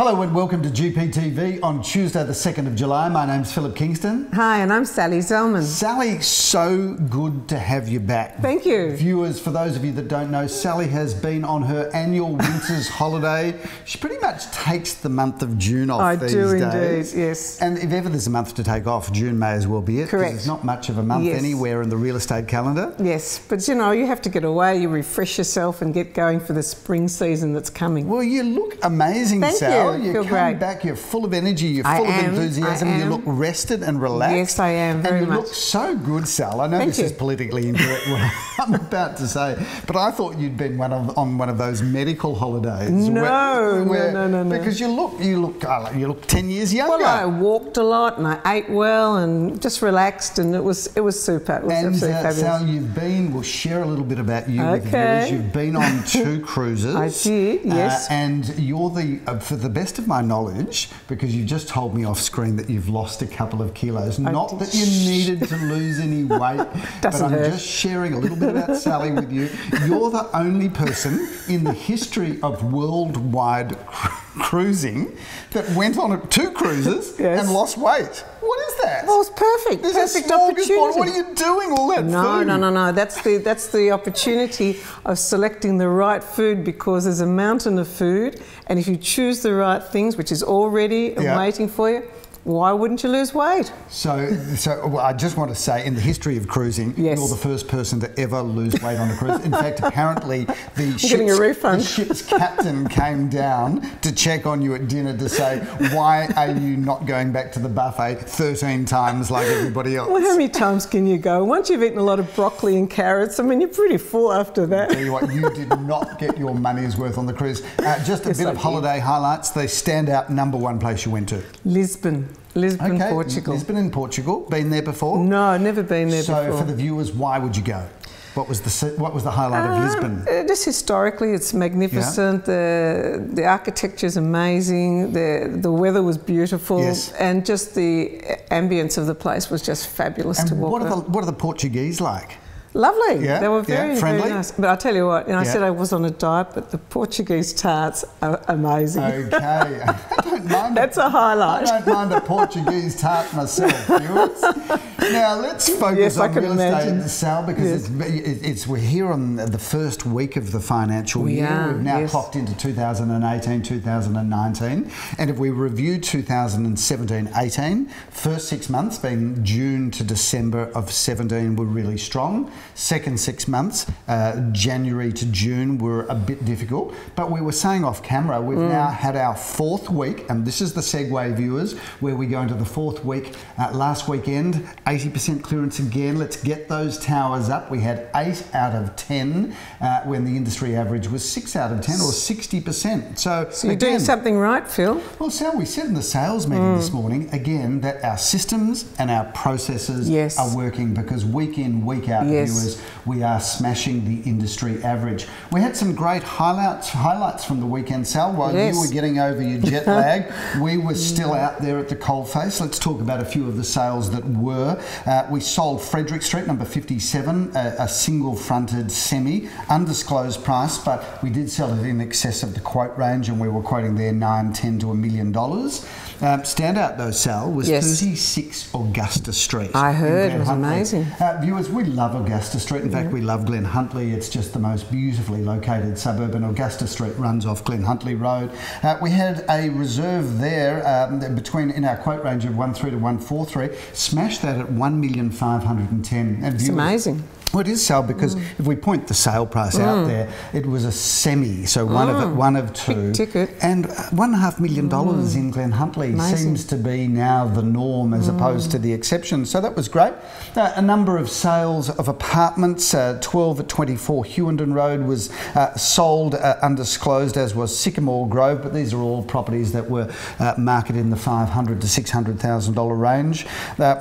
Hello and welcome to GPTV on Tuesday the 2nd of July. My name's Philip Kingston. Hi, and I'm Sally Zellman. Sally, so good to have you back. Thank you. Viewers, for those of you that don't know, Sally has been on her annual winter's holiday. She pretty much takes the month of June off these days. I do indeed, yes. And if ever there's a month to take off, June may as well be it. Correct. There's not much of a month anywhere in the real estate calendar. Yes, but you know, you have to get away, you refresh yourself and get going for the spring season that's coming. Well, you look amazing, Sal. Thank you. Feel come great. back, you're full of energy, you're full of enthusiasm, you look rested and relaxed. Yes, I am, very much. And you look so good, Sal. I know this is politically incorrect what I'm about to say, but I thought you'd been on one of those medical holidays. No. Because you look 10 years younger. Well, I walked a lot and I ate well and just relaxed, and it was super. It was absolutely fabulous. Sal, we'll share a little bit about you with the viewers. You've been on 2 cruises. I did, yes. And you're for the best of my knowledge, because you just told me off screen that you've lost a couple of kilos. Not that you needed to lose any weight, but I'm just sharing a little bit about Sally with you. You're the only person in the history of worldwide cruising that went on 2 cruises and lost weight. What is that? Well, it's perfect. Perfect opportunity. What are you doing all that food? No. That's the opportunity of selecting the right food, because there's a mountain of food, and if you choose the right things, which is all ready and waiting for you, why wouldn't you lose weight? So well, I just want to say, in the history of cruising, you're the first person to ever lose weight on a cruise. In fact, apparently the ship's captain came down to check on you at dinner to say, why are you not going back to the buffet 13 times like everybody else? Well, how many times can you go? Once you've eaten a lot of broccoli and carrots, I mean, you're pretty full after that. I'll tell you what, you did not get your money's worth on the cruise. Just a bit of holiday highlights. The standout #1 place you went to? Lisbon, Portugal. Lisbon in Portugal. Been there before? No, never been there before. So for the viewers, why would you go? What was the highlight of Lisbon? Just historically, it's magnificent. The architecture is amazing. The weather was beautiful, and just the ambience of the place was just fabulous to walk. What are the Portuguese like? Lovely. They were very nice. But I'll tell you what, I said I was on a diet, but the Portuguese tarts are amazing. Okay. I don't mind. That's a highlight. I don't mind a Portuguese tart myself, viewers. Now, let's focus on real estate, Sal, because we're here on the first week of the financial year. We've now clocked into 2018, 2019. And if we review 2017-18, first 6 months being June to December of 17 were really strong. Second 6 months, January to June, were a bit difficult. But we were saying off camera, we've now had our 4th week, and this is the segue, viewers, where we go into the 4th week. Last weekend, 80% clearance again. Let's get those towers up. We had 8 out of 10 when the industry average was 6 out of 10, or 60%. So you're doing something right, Phil. Well, Sal, we said in the sales meeting this morning, again, that our systems and our processes are working, because week in, week out, viewers, we are smashing the industry average. We had some great highlights from the weekend, Sal. While you were getting over your jet lag, we were still out there at the coalface. Let's talk about a few of the sales that were. We sold Frederick Street, number 57, a single-fronted semi, undisclosed price, but we did sell it in excess of the quote range, and we were quoting there $9, $10 to $1 million. Standout though, Sal, was 36 Augusta Street. I heard, it was amazing. Viewers, we love Augusta Street. In fact, we love Glen Huntly. It's just the most beautifully located suburb, and Augusta Street runs off Glen Huntly Road. We had a reserve there in our quote range of 1.3 to 1.43. Smashed that at $1,510,000. It's amazing. Well, it is, Sal, because if we point the sale price out there, it was a semi, so one of 2. Big ticket. And $1.5 million in Glen Huntly seems to be now the norm as opposed to the exception. So that was great. A number of sales of apartments. 12 at 24 Hewenden Road was sold undisclosed, as was Sycamore Grove, but these are all properties that were marketed in the $500,000 to $600,000 range.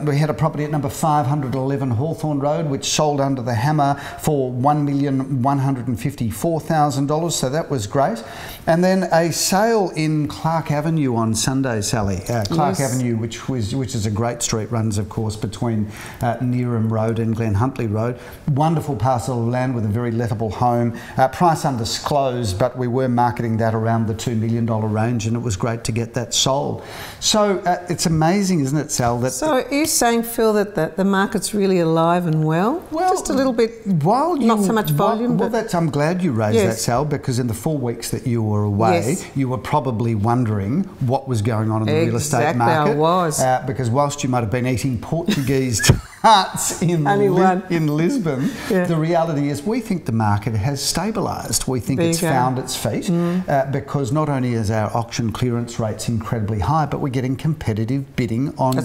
We had a property at number 511 Hawthorne Road, which sold under the hammer for $1,154,000, so that was great. And then a sale in Clark Avenue on Sunday, Sally. Clark Avenue, which is a great street, runs of course between Neeram Road and Glen Huntly Road. Wonderful parcel of land with a very lettable home. Price undisclosed, but we were marketing that around the $2 million range, and it was great to get that sold. So it's amazing, isn't it, Sal? That so are you saying, Phil, that the market's really alive and well? Well, just a little bit, not so much volume. Well, I'm glad you raised that, Sal, because in the 4 weeks that you were away, you were probably wondering what was going on in the real estate market. Exactly, I was. Because whilst you might have been eating Portuguese tarts in Lisbon, the reality is we think the market has stabilised. We think it's found its feet because not only is our auction clearance rates incredibly high, but we're getting competitive bidding on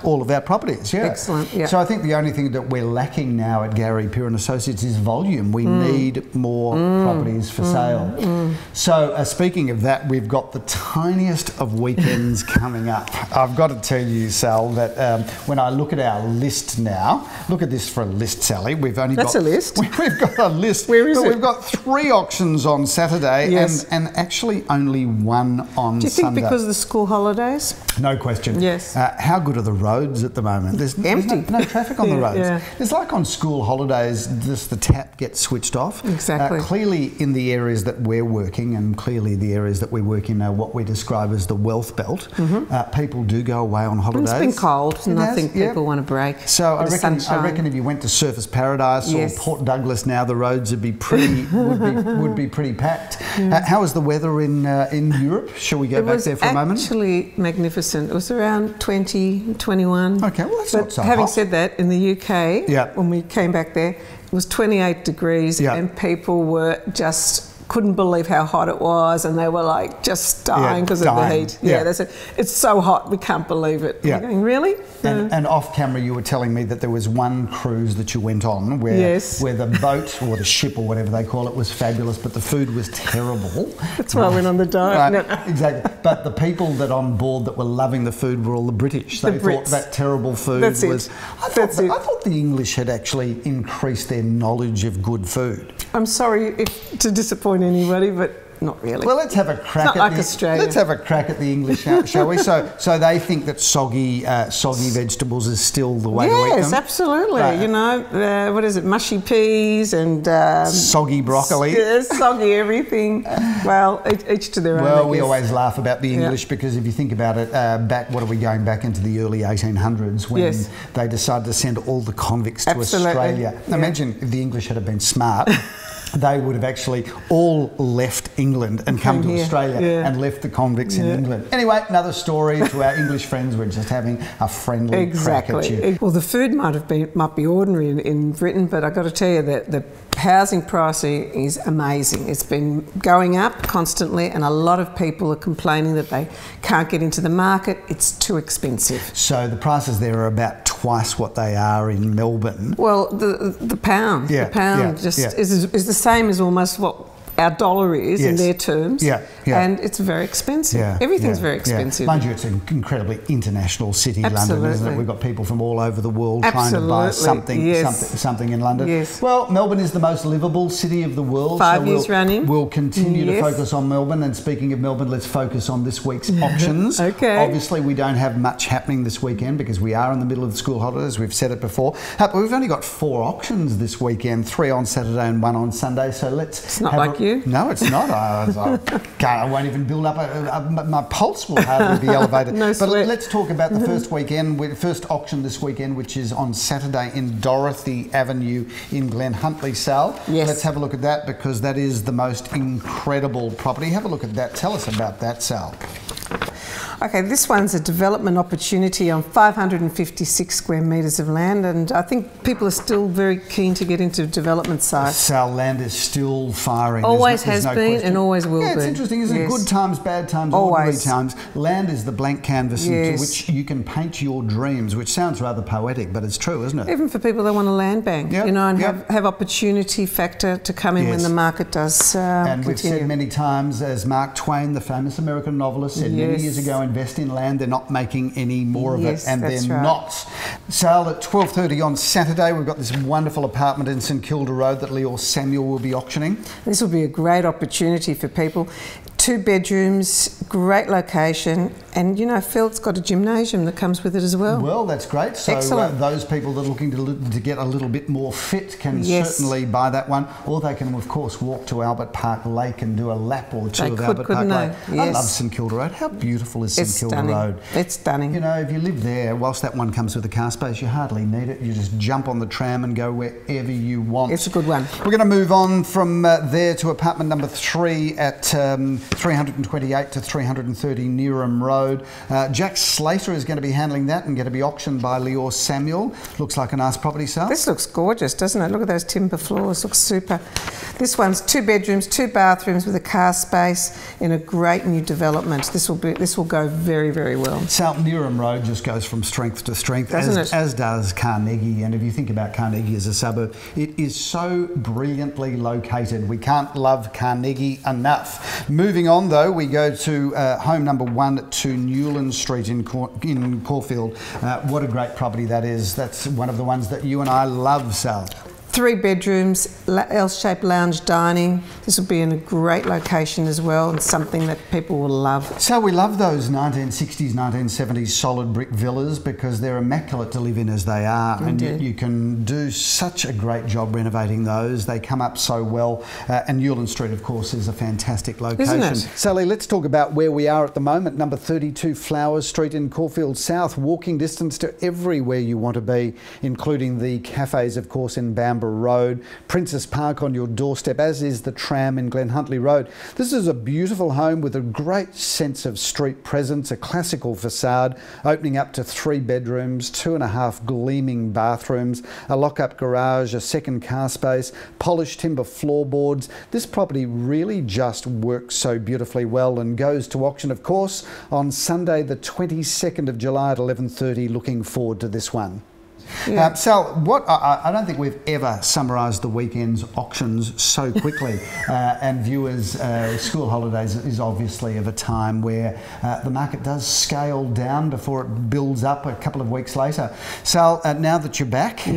all of our properties. Yeah. Excellent. Yeah. So I think the only thing that we're lacking now at Gary Peer and Associates is volume. We need more properties for sale. So speaking of that, we've got the tiniest of weekends coming up. I've got to tell you, Sal, that when I look at our list now, look at this for a list, Sally. We've only got a list. We've got a list. Where is it? We've got 3 auctions on Saturday and actually only 1 on Sunday. Do you think because of the school holidays? No question. Yes. How good are the roads at the moment? There's empty. No traffic on the roads. It's like on school holidays, the tap gets switched off. Exactly. Clearly in the areas that we're working and clearly the areas that we work in are what we describe as the wealth belt. People do go away on holidays. It's been cold and I think people want a break. So I reckon if you went to Surfers Paradise or Port Douglas now, the roads would be pretty would be pretty packed. How was the weather in Europe? Shall we go back there for a moment? It was actually magnificent. It was around 20, 21. Okay, well that's not so having hot. said that, in the UK, when we came back there, it was 28 degrees and people were just couldn't believe how hot it was, and they were like just dying because of the heat. They said, it's so hot, we can't believe it. We're going, really? And off camera you were telling me that there was one cruise that you went on where the boat or the ship or whatever they call it was fabulous, but the food was terrible. That's why I went on the diet. Right, exactly. But the people that on board that were loving the food were all the British. They thought that terrible food I thought the English had actually increased their knowledge of good food. I'm sorry to disappoint anybody, but not really. Well, let's have a crack let's have a crack at the English, shall we? So they think that soggy vegetables is still the way to eat them? Yes, absolutely. Right. You know, what is it, mushy peas and... soggy broccoli. Soggy everything. Well, each to their own, Well, we always laugh about the English because if you think about it, what are we going back into the early 1800s when they decided to send all the convicts to Australia. Imagine if the English had been smart. They would have actually all left England and come to Australia and left the convicts in England. Anyway, another story to our English friends. We're just having a friendly crack at you. Well, the food might be ordinary in Britain, but I've got to tell you that the housing pricing is amazing. It's been going up constantly, and a lot of people are complaining that they can't get into the market. It's too expensive. So the prices there are about twice what they are in Melbourne. Well, the pound, is the same as almost what our dollar is in their terms, and it's very expensive. Everything's very expensive. Mind you, it's an incredibly international city, London, isn't it? We've got people from all over the world trying to buy something in London. Well, Melbourne is the most livable city of the world. 5 years running. We'll continue to focus on Melbourne. And speaking of Melbourne, let's focus on this week's auctions. Obviously, we don't have much happening this weekend because we are in the middle of the school holidays. We've said it before. But we've only got 4 auctions this weekend, 3 on Saturday and 1 on Sunday. So let's... It's not like you. No, it's not. I won't even build up. My pulse will hardly be elevated. But let's talk about the first auction this weekend, which is on Saturday in Dorothy Avenue in Glen Huntly, Sal. Let's have a look at that because that is the most incredible property. Have a look at that. Tell us about that, Sal. Okay, this one's a development opportunity on 556 square metres of land, and I think people are still very keen to get into development sites. Sal, land is still firing. Always has been and always will be. Yeah, it's interesting, isn't it? Good times, bad times, ordinary times. Land is the blank canvas into which you can paint your dreams, which sounds rather poetic, but it's true, isn't it? Even for people that want a land bank, you know, and have opportunity factor to come in when the market does And we've said many times, as Mark Twain, the famous American novelist, said many years ago, invest in land, they're not making any more of it, and they're not. Sale at 12:30 on Saturday. We've got this wonderful apartment in St Kilda Road that Leo Samuel will be auctioning. This will be a great opportunity for people. 2 bedrooms, great location, And, you know, Felt's got a gymnasium that comes with it as well. Well, that's great. So those people that are looking to get a little bit more fit can certainly buy that one. Or they can, of course, walk to Albert Park Lake and do a lap or two of Albert Park Lake. Yes. I love St Kilda Road. How beautiful is St Kilda Road? It's stunning. You know, if you live there, whilst that one comes with a car space, you hardly need it. You just jump on the tram and go wherever you want. It's a good one. We're going to move on from there to apartment number 3 at 328 to 330 Neeram Road. Jack Slater is going to be handling that and going to be auctioned by Leor Samuel. Looks like a nice property sale. This looks gorgeous, doesn't it? Look at those timber floors. Looks super. This one's 2 bedrooms, 2 bathrooms with a car space in a great new development. This will go very, very well. South Neeram Road just goes from strength to strength, as does Carnegie. And if you think about Carnegie as a suburb, it is so brilliantly located. We can't love Carnegie enough. Moving on, though, we go to home number 1 to Newland Street in Caulfield. What a great property that is. That's one of the ones that you and I love, Sal. 3 bedrooms, L-shaped lounge dining. This will be in a great location as well, and something that people will love. So we love those 1960s, 1970s solid brick villas because they're immaculate to live in as they are. Indeed. And you can do such a great job renovating those. They come up so well. And Newland Street, of course, is a fantastic location. Isn't it? Sally, let's talk about where we are at the moment. Number 32 Flowers Street in Caulfield South. Walking distance to everywhere you want to be, including the cafes, of course, in Bamber Road, Princess Park on your doorstep, as is the tram in Glen Huntly Road. This is a beautiful home with a great sense of street presence, a classical facade, opening up to 3 bedrooms, 2.5 gleaming bathrooms, a lock-up garage, a second car space, polished timber floorboards. This property really just works so beautifully well and goes to auction, of course, on Sunday the 22nd of July at 11:30. Looking forward to this one. Yeah. Sal, I don't think we've ever summarised the weekend's auctions so quickly. And viewers, school holidays is obviously of a time where the market does scale down before it builds up a couple of weeks later. Sal, now that you're back, I'm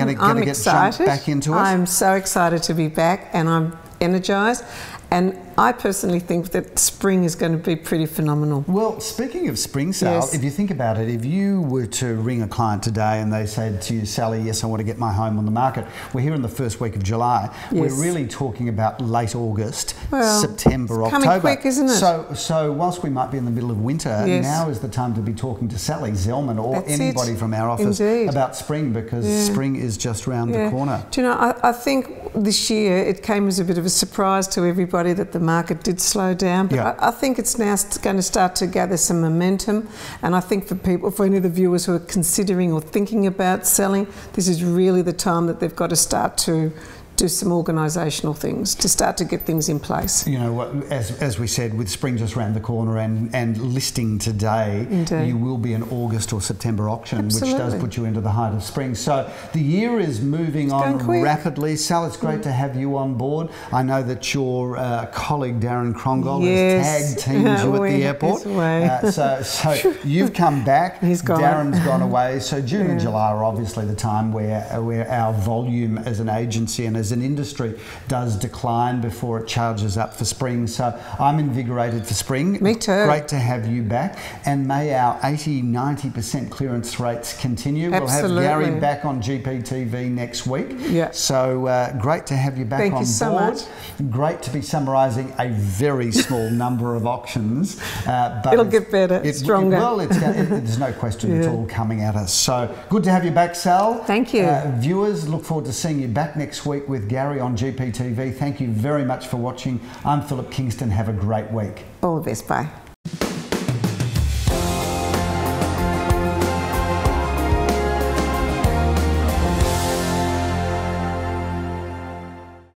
get jumped back into it. I'm so excited to be back, and I'm energised. And I personally think that spring is going to be pretty phenomenal. Well, speaking of spring, Sal, if you think about it, if you were to ring a client today and they said to you, Sally, yes, I want to get my home on the market, we're here in the first week of July. We're really talking about late August, September, October. Coming quick, isn't it? So whilst we might be in the middle of winter, now is the time to be talking to Sally Zellman or anybody from our office about spring, because spring is just round the corner. Do you know, I think this year it came as a bit of a surprise to everybody that the market did slow down, but I think it's now going to start to gather some momentum. And I think for any of the viewers who are considering or thinking about selling, this is really the time that they've got to start to do some organisational things to start to get things in place. You know, as we said, with spring just around the corner and listing today, you will be an August or September auction, which does put you into the height of spring. So the year is moving on rapidly. Sal, it's great to have you on board. I know that your colleague Darren Krongol has tag-teamed you at the airport. So you've come back. Darren's gone away. So June and July are obviously the time where our volume as an agency and as an industry does decline before it charges up for spring. So I'm invigorated for spring. Me too. Great to have you back. And may our 80-90% clearance rates continue. Absolutely. We'll have Gary back on GPTV next week. Yeah. So great to have you back on board. Thank you so much. Great to be summarising a very small number of auctions. But it'll get better, stronger. There's no question it's all coming at us. So good to have you back, Sal. Thank you. Viewers, look forward to seeing you back next week with Gary on GPTV. Thank you very much for watching. I'm Philip Kingston. Have a great week. All the best. Bye.